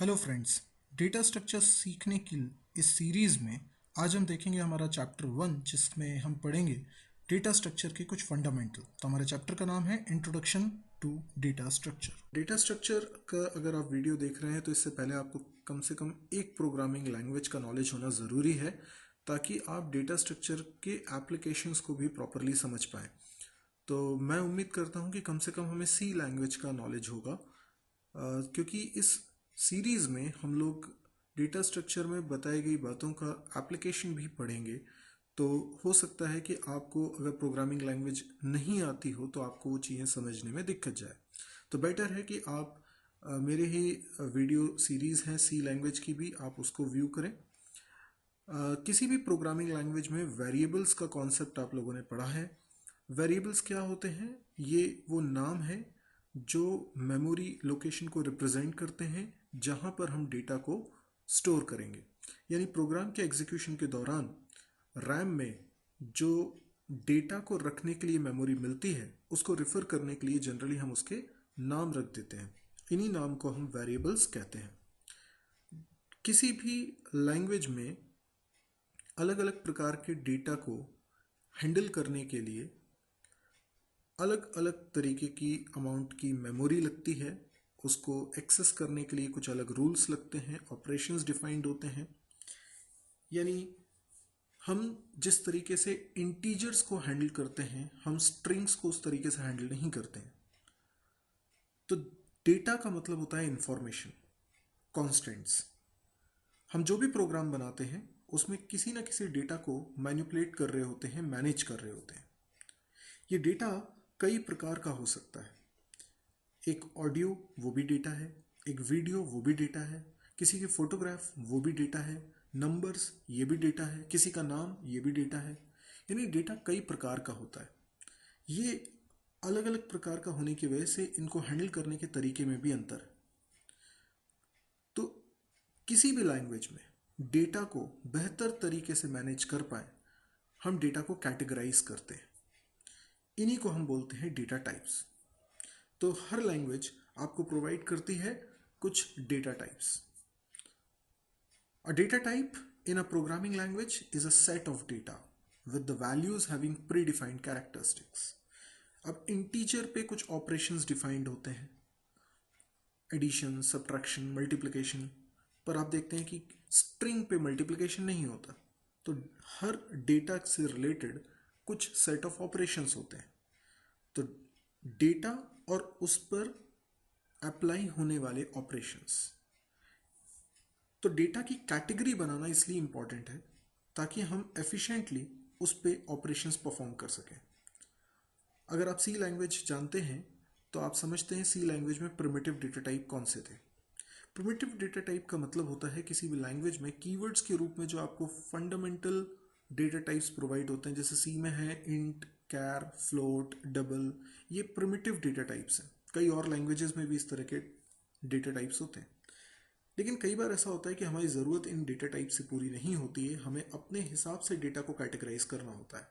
Hello friends. Data structure सीखने की इस सीरीज़ में आज हम देखेंगे हमारा चैप्टर 1, जिसमें हम पढ़ेंगे डेटा स्ट्रक्चर के कुछ फंडामेंटल। तो हमारे चैप्टर का नाम है introduction to data structure. Data structure का अगर आप वीडियो देख रहे हैं तो इससे पहले आपको कम से कम एक प्रोग्रामिंग लैंग्वेज का नॉलेज होना ज़रूरी है, ताकि आप डेटा स्ट्रक्चर के एप्लीकेशंस को भी प्रॉपरली समझ पाएँ। तो मैं उम्मीद करता हूँ कि कम से कम हमें सी लैंग्वेज का नॉलेज होगा, क्योंकि इस सीरीज़ में हम लोग डेटा स्ट्रक्चर में बताई गई बातों का एप्लीकेशन भी पढ़ेंगे। तो हो सकता है कि आपको अगर प्रोग्रामिंग लैंग्वेज नहीं आती हो तो आपको वो चीज़ें समझने में दिक्कत जाए। तो बेटर है कि आप मेरे ही वीडियो सीरीज़ हैं सी लैंग्वेज की भी, आप उसको व्यू करें। किसी भी प्रोग्रामिंग लैंग्वेज में वेरिएबल्स का कॉन्सेप्ट आप लोगों ने पढ़ा है। वेरिएबल्स क्या होते हैं? ये वो नाम है जो मेमोरी लोकेशन को रिप्रेजेंट करते हैं जहां पर हम डेटा को स्टोर करेंगे। यानी प्रोग्राम के एग्जीक्यूशन के दौरान रैम में जो डेटा को रखने के लिए मेमोरी मिलती है, उसको रिफर करने के लिए जनरली हम उसके नाम रख देते हैं। इन्हीं नाम को हम वेरिएबल्स कहते हैं। किसी भी लैंग्वेज में अलग अलग प्रकार के डेटा को हैंडल करने के लिए अलग अलग तरीके की अमाउंट की मेमोरी लगती है। उसको एक्सेस करने के लिए कुछ अलग रूल्स लगते हैं, ऑपरेशंस डिफाइंड होते हैं। यानी हम जिस तरीके से इंटीजर्स को हैंडल करते हैं, हम स्ट्रिंग्स को उस तरीके से हैंडल नहीं करते हैं। तो डेटा का मतलब होता है इंफॉर्मेशन, कॉन्स्टेंट्स। हम जो भी प्रोग्राम बनाते हैं उसमें किसी ना किसी डेटा को मैनिपुलेट कर रहे होते हैं, मैनेज कर रहे होते हैं। ये डेटा कई प्रकार का हो सकता है। एक ऑडियो वो भी डेटा है, एक वीडियो वो भी डेटा है, किसी की फोटोग्राफ वो भी डेटा है, नंबर्स ये भी डेटा है, किसी का नाम ये भी डेटा है। यानी डेटा कई प्रकार का होता है। ये अलग अलग प्रकार का होने की वजह से इनको हैंडल करने के तरीके में भी अंतर है। तो किसी भी लैंग्वेज में डेटा को बेहतर तरीके से मैनेज कर पाए, हम डेटा को कैटेगराइज करते हैं। इन्हीं को हम बोलते हैं डेटा टाइप्स। तो हर लैंग्वेज आपको प्रोवाइड करती है कुछ data types. A data type in a programming language is a set of data with the values having predefined characteristics. अब इंटीजर पे कुछ ऑपरेशंस डिफाइंड होते हैं, एडिशन, सब्ट्रैक्शन, मल्टीप्लिकेशन। पर आप देखते हैं कि स्ट्रिंग पे मल्टीप्लिकेशन नहीं होता। तो हर डेटा से रिलेटेड कुछ सेट ऑफ ऑपरेशंस होते हैं। तो डेटा और उस पर अप्लाई होने वाले ऑपरेशंस। तो डेटा की कैटेगरी बनाना इसलिए इंपॉर्टेंट है ताकि हम एफिशिएंटली उस पर ऑपरेशंस परफॉर्म कर सकें। अगर आप सी लैंग्वेज जानते हैं तो आप समझते हैं सी लैंग्वेज में प्रिमिटिव डेटा टाइप कौन से थे। प्रिमिटिव डेटा टाइप का मतलब होता है किसी भी लैंग्वेज में कीवर्ड्स के रूप में जो आपको फंडामेंटल डेटा टाइप्स प्रोवाइड होते हैं। जैसे सी में है इंट, कैर, फ्लोट, डबल, ये प्रिमिटिव डेटा टाइप्स हैं। कई और लैंग्वेजेस में भी इस तरह के डेटा टाइप्स होते हैं। लेकिन कई बार ऐसा होता है कि हमारी ज़रूरत इन डेटा टाइप से पूरी नहीं होती है, हमें अपने हिसाब से डेटा को कैटेगराइज करना होता है।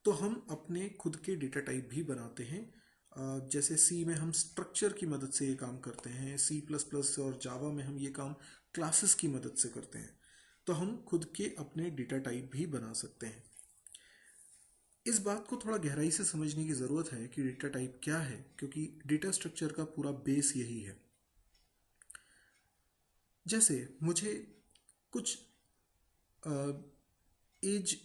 तो हम अपने खुद के डेटा टाइप भी बनाते हैं। जैसे सी में हम स्ट्रक्चर की मदद से ये काम करते हैं, सी प्लस प्लस और जावा में हम ये काम क्लासेस की मदद से करते हैं। तो हम खुद के अपने डेटा टाइप भी बना सकते हैं। इस बात को थोड़ा गहराई से समझने की ज़रूरत है कि डेटा टाइप क्या है, क्योंकि डेटा स्ट्रक्चर का पूरा बेस यही है। जैसे मुझे कुछ एज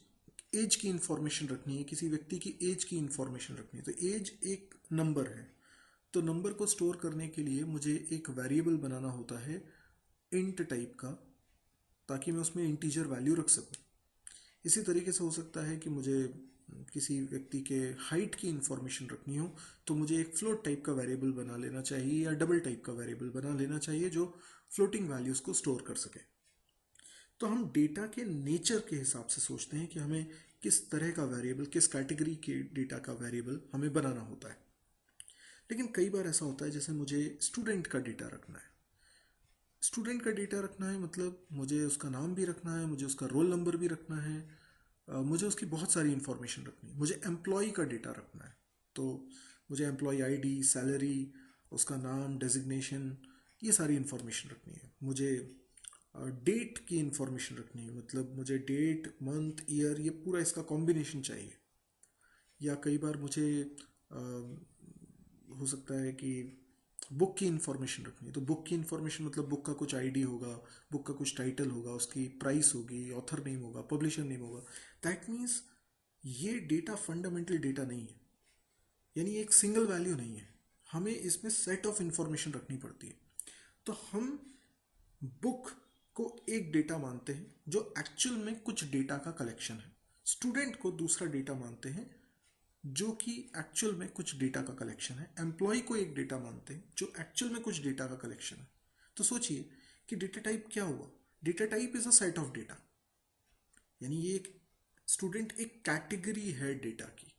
एज की इंफॉर्मेशन रखनी है, किसी व्यक्ति की एज की इंफॉर्मेशन रखनी है। तो एज एक नंबर है। तो नंबर को स्टोर करने के लिए मुझे एक वेरिएबल बनाना होता है इंट टाइप का, ताकि मैं उसमें इंटीजर वैल्यू रख सकूं। इसी तरीके से हो सकता है कि मुझे किसी व्यक्ति के हाइट की इंफॉर्मेशन रखनी हो, तो मुझे एक फ्लोट टाइप का वेरिएबल बना लेना चाहिए या डबल टाइप का वेरिएबल बना लेना चाहिए जो फ्लोटिंग वैल्यूज़ को स्टोर कर सके। तो हम डेटा के नेचर के हिसाब से सोचते हैं कि हमें किस तरह का वेरिएबल, किस कैटेगरी के डेटा का वेरिएबल हमें बनाना होता है। लेकिन कई बार ऐसा होता है जैसे मुझे स्टूडेंट का डेटा रखना है। स्टूडेंट का डेटा रखना है मतलब मुझे उसका नाम भी रखना है, मुझे उसका रोल नंबर भी रखना है, मुझे उसकी बहुत सारी इंफॉर्मेशन रखनी है। मुझे एम्प्लॉय का डेटा रखना है, तो मुझे एम्प्लॉय आईडी, सैलरी, उसका नाम, डेजिग्नेशन, ये सारी इंफॉर्मेशन रखनी है। मुझे डेट की इंफॉर्मेशन रखनी है, मतलब मुझे डेट, मंथ, ईयर, ये पूरा इसका कॉम्बिनेशन चाहिए। या कई बार मुझे हो सकता है कि बुक की इंफॉर्मेशन रखनी है, तो बुक की इंफॉर्मेशन मतलब बुक का कुछ आईडी होगा, बुक का कुछ टाइटल होगा, उसकी प्राइस होगी, ऑथर नेम होगा, पब्लिशर नेम होगा। दैट मीन्स ये डेटा फंडामेंटल डेटा नहीं है, यानी एक सिंगल वैल्यू नहीं है, हमें इसमें सेट ऑफ इंफॉर्मेशन रखनी पड़ती है। तो हम बुक को एक डेटा मानते हैं जो एक्चुअल में कुछ डेटा का कलेक्शन है, स्टूडेंट को दूसरा डेटा मानते हैं जो कि एक्चुअल में कुछ डेटा का कलेक्शन है, एम्प्लॉय को एक डेटा मानते हैं जो एक्चुअल में कुछ डेटा का कलेक्शन है। तो सोचिए कि डेटा टाइप क्या हुआ। Data type is a set of data, यानी ये एक स्टूडेंट एक कैटेगरी है डेटा की,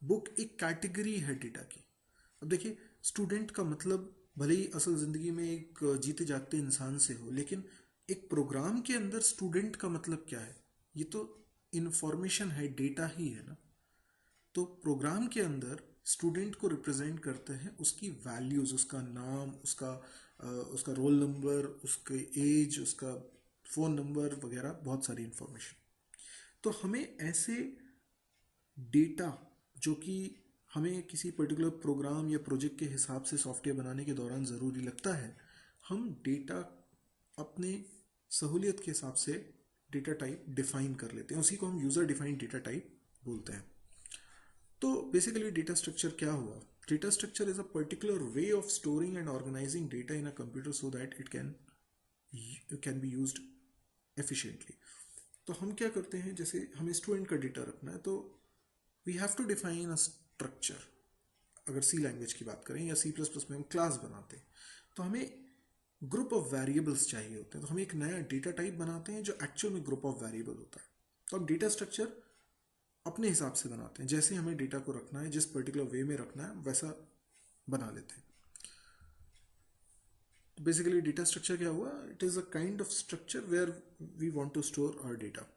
बुक एक कैटेगरी है डेटा की। अब देखिए, स्टूडेंट का मतलब भले ही असल ज़िंदगी में एक जीते जागते इंसान से हो, लेकिन एक प्रोग्राम के अंदर स्टूडेंट का मतलब क्या है? ये तो इन्फॉर्मेशन है, डेटा ही है ना। तो प्रोग्राम के अंदर स्टूडेंट को रिप्रेजेंट करते हैं उसकी वैल्यूज़, उसका नाम, उसका रोल नंबर, उसके एज, उसका फ़ोन नंबर वगैरह, बहुत सारी इंफॉर्मेशन। तो हमें ऐसे डेटा जो कि हमें किसी पर्टिकुलर प्रोग्राम या प्रोजेक्ट के हिसाब से सॉफ्टवेयर बनाने के दौरान ज़रूरी लगता है, हम डेटा अपने सहूलियत के हिसाब से डेटा टाइप डिफाइन कर लेते हैं, उसी को हम यूज़र डिफाइंड डेटा टाइप बोलते हैं। तो बेसिकली डेटा स्ट्रक्चर क्या हुआ? Data structure is a particular way of storing and organising data in a computer so that it can be used efficiently. तो हम क्या करते हैं, जैसे हमें स्टूडेंट का डेटा रखना है तो we have to define a structure. अगर सी लैंग्वेज की बात करें या सी प्लस प्लस में हम क्लास बनाते हैं तो हमें ग्रुप ऑफ वेरिएबल्स चाहिए होते हैं, तो हम एक नया डेटा टाइप बनाते हैं जो एक्चुअल में ग्रुप ऑफ वेरिएबल होता है। तो हम डेटा स्ट्रक्चर अपने हिसाब से बनाते हैं, जैसे हमें डेटा को रखना है, जिस पर्टिकुलर वे में रखना है वैसा बना लेते हैं। तो बेसिकली डेटा स्ट्रक्चर क्या हुआ? It is a kind of structure where we want to store our data.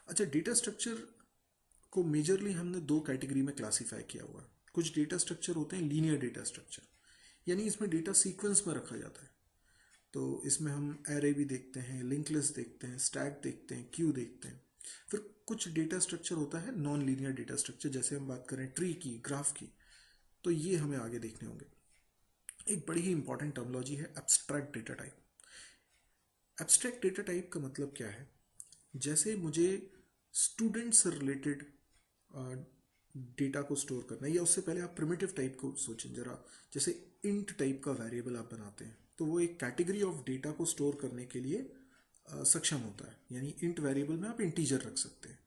अच्छा, डेटा स्ट्रक्चर को मेजरली हमने दो कैटेगरी में क्लासीफाई किया हुआ है। कुछ डेटा स्ट्रक्चर होते हैं लीनियर डेटा स्ट्रक्चर, यानी इसमें डेटा सीक्वेंस में रखा जाता है। तो इसमें हम एरे भी देखते हैं, लिंक लिस्ट देखते हैं, स्टैक देखते हैं, क्यू देखते हैं। फिर कुछ डेटा स्ट्रक्चर होता है नॉन लीनियर डेटा स्ट्रक्चर, जैसे हम बात करें ट्री की, ग्राफ की, तो ये हमें आगे देखने होंगे। एक बड़ी ही इंपॉर्टेंट टर्मिनोलॉजी है abstract data type. Abstract data type का मतलब क्या है? जैसे मुझे स्टूडेंट से रिलेटेड डेटा को स्टोर करना है, या उससे पहले आप प्रिमिटिव टाइप को सोचें जरा। जैसे इंट टाइप का वेरिएबल आप बनाते हैं तो वो एक कैटेगरी ऑफ डेटा को स्टोर करने के लिए सक्षम होता है, यानी इंट वेरिएबल में आप इंटीजर रख सकते हैं।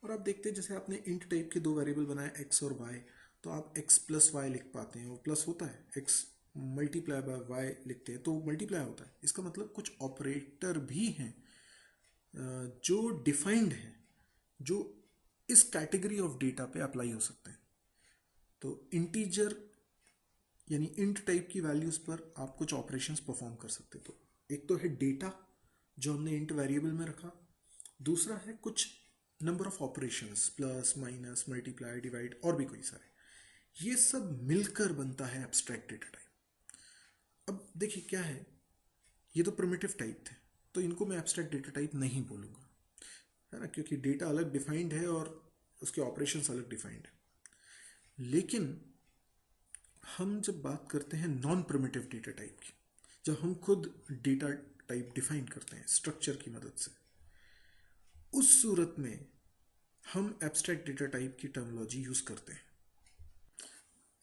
और आप देखते हैं जैसे आपने इंट टाइप के दो वेरिएबल बनाए एक्स और वाई, तो आप एक्स प्लस वाई लिख पाते हैं, वो प्लस होता है, एक्स मल्टीप्लाई बाय वाई लिखते हैं तो मल्टीप्लाई होता है। इसका मतलब कुछ ऑपरेटर भी हैं जो डिफाइंड है, जो इस कैटेगरी ऑफ डेटा पे अप्लाई हो सकते हैं। तो इंटीजर यानी इंट टाइप की वैल्यूज़ पर आप कुछ ऑपरेशंस परफॉर्म कर सकते हैं। तो एक तो है डेटा जो हमने इंट वेरिएबल में रखा, दूसरा है कुछ number of operations, plus, minus, multiply, divide और भी कोई सारे। ये सब मिलकर बनता है एब्स्ट्रैक्ट डेटा टाइप। अब देखिए क्या है, ये तो प्रिमिटिव टाइप थे, तो इनको मैं एब्स्ट्रैक्ट डेटा टाइप नहीं बोलूँगा, है ना, क्योंकि डेटा अलग डिफाइंड है और उसके ऑपरेशंस अलग डिफाइंड है। लेकिन हम जब बात करते हैं नॉन प्रिमिटिव डेटा टाइप की, जब हम खुद डेटा टाइप डिफाइन करते हैं स्ट्रक्चर की मदद से, उस सूरत में हम एब्स्ट्रैक्ट डेटा टाइप की टर्मिनोलॉजी यूज़ करते हैं।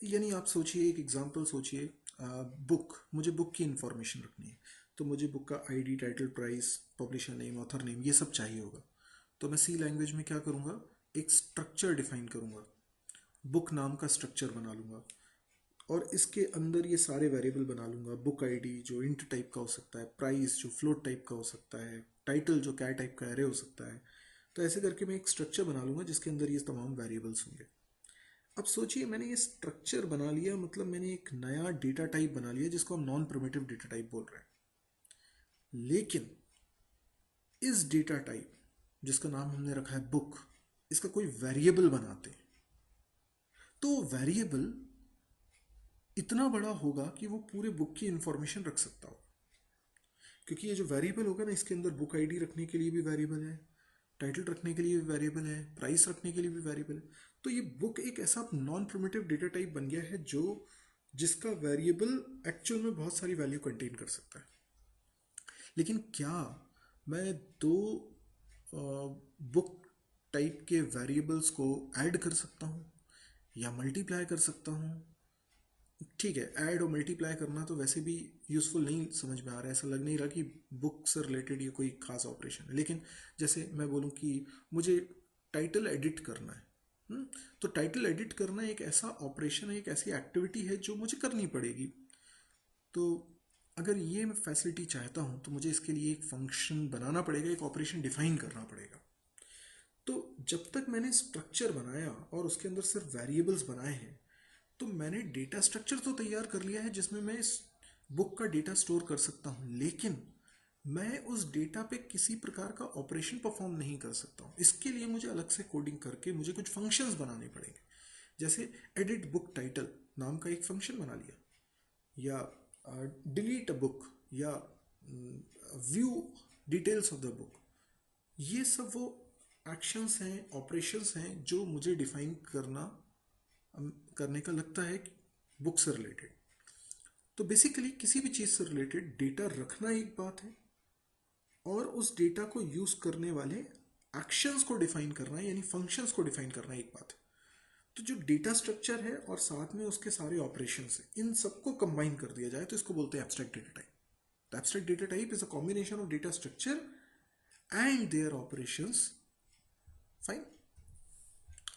यानी आप सोचिए, एक एग्जांपल सोचिए, बुक, मुझे बुक की इंफॉर्मेशन रखनी है, तो मुझे बुक का ID, title, price, publisher name, author name, ये सब चाहिए होगा। तो मैं सी लैंग्वेज में क्या करूँगा, एक स्ट्रक्चर डिफाइन करूँगा, बुक नाम का स्ट्रक्चर बना लूँगा और इसके अंदर ये सारे वेरिएबल बना लूँगा। बुक आईडी जो इंट टाइप का हो सकता है, प्राइस जो फ्लोट टाइप का हो सकता है, टाइटल जो क्या टाइप का एरे हो सकता है। तो ऐसे करके मैं एक स्ट्रक्चर बना लूँगा जिसके अंदर ये तमाम वेरिएबल्स होंगे। अब सोचिए, मैंने ये स्ट्रक्चर बना लिया, मतलब मैंने एक नया डेटा टाइप बना लिया जिसको हम नॉन प्रिमिटिव डेटा टाइप बोल रहे हैं। लेकिन इस डेटा टाइप जिसका नाम हमने रखा है बुक, इसका कोई वेरिएबल बनाते हैं तो वेरिएबल इतना बड़ा होगा कि वो पूरे बुक की इंफॉर्मेशन रख सकता हो। क्योंकि ये जो वेरिएबल होगा ना, इसके अंदर बुक आईडी रखने के लिए भी वेरिएबल है, टाइटल रखने के लिए भी वेरिएबल है, प्राइस रखने के लिए भी वेरिएबल है। तो ये बुक एक ऐसा नॉन प्रिमिटिव डेटा टाइप बन गया है जो जिसका वेरिएबल एक्चुअल में बहुत सारी वैल्यू कंटेन कर सकता है। लेकिन क्या मैं दो बुक टाइप के वेरिएबल्स को ऐड कर सकता हूँ या मल्टीप्लाई कर सकता हूँ? ठीक है, ऐड और मल्टीप्लाई करना तो वैसे भी यूज़फुल नहीं समझ में आ रहा है, ऐसा लग नहीं रहा कि बुक से रिलेटेड ये कोई खास ऑपरेशन है। लेकिन जैसे मैं बोलूँ कि मुझे टाइटल एडिट करना है, तो टाइटल एडिट करना एक ऐसा ऑपरेशन है, एक ऐसी एक्टिविटी है जो मुझे करनी पड़ेगी। तो अगर ये मैं फैसिलिटी चाहता हूँ तो मुझे इसके लिए एक फंक्शन बनाना पड़ेगा, एक ऑपरेशन डिफाइन करना पड़ेगा। तो जब तक मैंने स्ट्रक्चर बनाया और उसके अंदर सिर्फ वेरिएबल्स बनाए हैं, तो मैंने डेटा स्ट्रक्चर तो तैयार कर लिया है जिसमें मैं इस बुक का डेटा स्टोर कर सकता हूँ, लेकिन मैं उस डेटा पे किसी प्रकार का ऑपरेशन परफॉर्म नहीं कर सकता हूँ। इसके लिए मुझे अलग से कोडिंग करके मुझे कुछ फंक्शंस बनाने पड़ेंगे। जैसे एडिट बुक टाइटल नाम का एक फंक्शन बना लिया, या डिलीट अ बुक, या view details of the book. ये सब वो एक्शंस हैं, ऑपरेशंस हैं जो मुझे डिफाइन करने का लगता है बुक से रिलेटेड। तो बेसिकली किसी भी चीज़ से रिलेटेड डेटा रखना एक बात है, और उस डेटा को यूज़ करने वाले एक्शंस को डिफाइन करना यानी फंक्शंस को डिफाइन करना एक बात है। तो जो डेटा स्ट्रक्चर है और साथ में उसके सारे ऑपरेशंस हैं, इन सबको कंबाइन कर दिया जाए तो इसको बोलते हैं abstract data type. The abstract data type is a combination of data structure and their operations. Fine.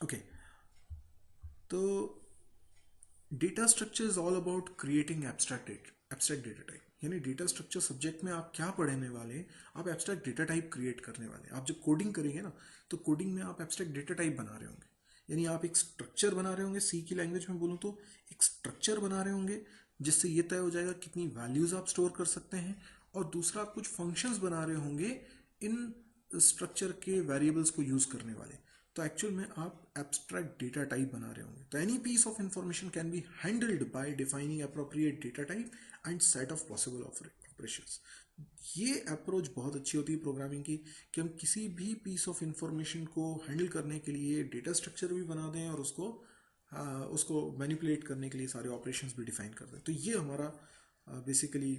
Okay. तो data structure is all about creating abstract data type. यानी डेटा स्ट्रक्चर सब्जेक्ट में आप क्या पढ़ने वाले, आप एब्स्ट्रैक्ट डेटा टाइप क्रिएट करने वाले। आप जब कोडिंग करेंगे ना, तो कोडिंग में आप एब्स्ट्रैक्ट डेटा टाइप बना रहे होंगे, यानी आप एक स्ट्रक्चर बना रहे होंगे। सी की लैंग्वेज में बोलूँ तो एक स्ट्रक्चर बना रहे होंगे जिससे ये तय हो जाएगा कितनी वैल्यूज आप स्टोर कर सकते हैं, और दूसरा आप कुछ फंक्शंस बना रहे होंगे इन स्ट्रक्चर के वेरिएबल्स को यूज करने वाले। तो एक्चुअल में आप एब्स्ट्रैक्ट डेटा टाइप बना रहे होंगे। तो any piece of information can be handled by defining appropriate data type and set of possible operations. ये अप्रोच बहुत अच्छी होती है प्रोग्रामिंग की, कि हम किसी भी पीस ऑफ इंफॉर्मेशन को हैंडल करने के लिए डेटा स्ट्रक्चर भी बना दें और उसको मैनिपुलेट करने के लिए सारे ऑपरेशंस भी डिफाइन कर दें। तो ये हमारा बेसिकली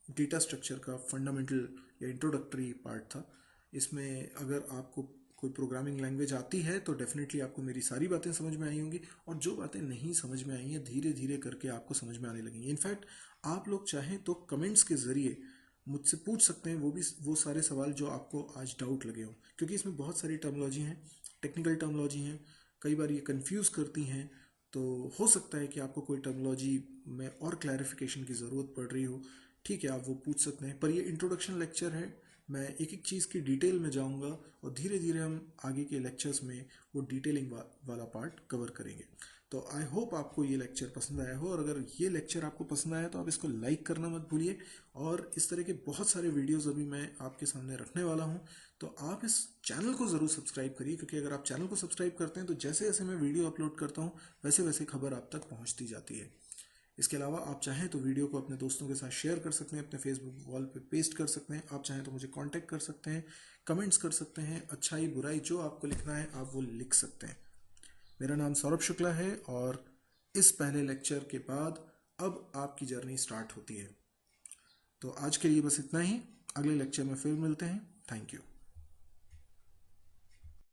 डेटा स्ट्रक्चर का फंडामेंटल या इंट्रोडक्टरी पार्ट था। इसमें अगर आपको कोई प्रोग्रामिंग लैंग्वेज आती है तो डेफिनेटली आपको मेरी सारी बातें समझ में आई होंगी, और जो बातें नहीं समझ में आई हैं धीरे धीरे करके आपको समझ में आने लगेंगी। इनफैक्ट आप लोग चाहें तो कमेंट्स के ज़रिए मुझसे पूछ सकते हैं वो सारे सवाल जो आपको आज डाउट लगे हों, क्योंकि इसमें बहुत सारी टर्मिनोलॉजी हैं, टेक्निकल टर्मिनोलॉजी हैं, कई बार ये कंफ्यूज करती हैं। तो हो सकता है कि आपको कोई टर्मिनोलॉजी में और क्लैरिफिकेशन की ज़रूरत पड़ रही हो, ठीक है, आप वो पूछ सकते हैं। पर ये इंट्रोडक्शन लेक्चर है, मैं एक एक चीज़ की डिटेल में जाऊंगा और धीरे धीरे हम आगे के लेक्चर्स में वो डिटेलिंग वाला पार्ट कवर करेंगे। तो आई होप आपको ये लेक्चर पसंद आया हो, और अगर ये लेक्चर आपको पसंद आया तो आप इसको लाइक करना मत भूलिए। और इस तरह के बहुत सारे वीडियोस अभी मैं आपके सामने रखने वाला हूँ, तो आप इस चैनल को ज़रूर सब्सक्राइब करिए, क्योंकि अगर आप चैनल को सब्सक्राइब करते हैं तो जैसे जैसे मैं वीडियो अपलोड करता हूँ वैसे वैसे खबर आप तक पहुँचती जाती है। इसके अलावा आप चाहें तो वीडियो को अपने दोस्तों के साथ शेयर कर सकते हैं, अपने फेसबुक वॉल पे पेस्ट कर सकते हैं। आप चाहें तो मुझे कांटेक्ट कर सकते हैं, कमेंट्स कर सकते हैं, अच्छाई बुराई जो आपको लिखना है आप वो लिख सकते हैं। मेरा नाम सौरभ शुक्ला है, और इस पहले लेक्चर के बाद अब आपकी जर्नी स्टार्ट होती है। तो आज के लिए बस इतना ही, अगले लेक्चर में फिर मिलते हैं। Thank you.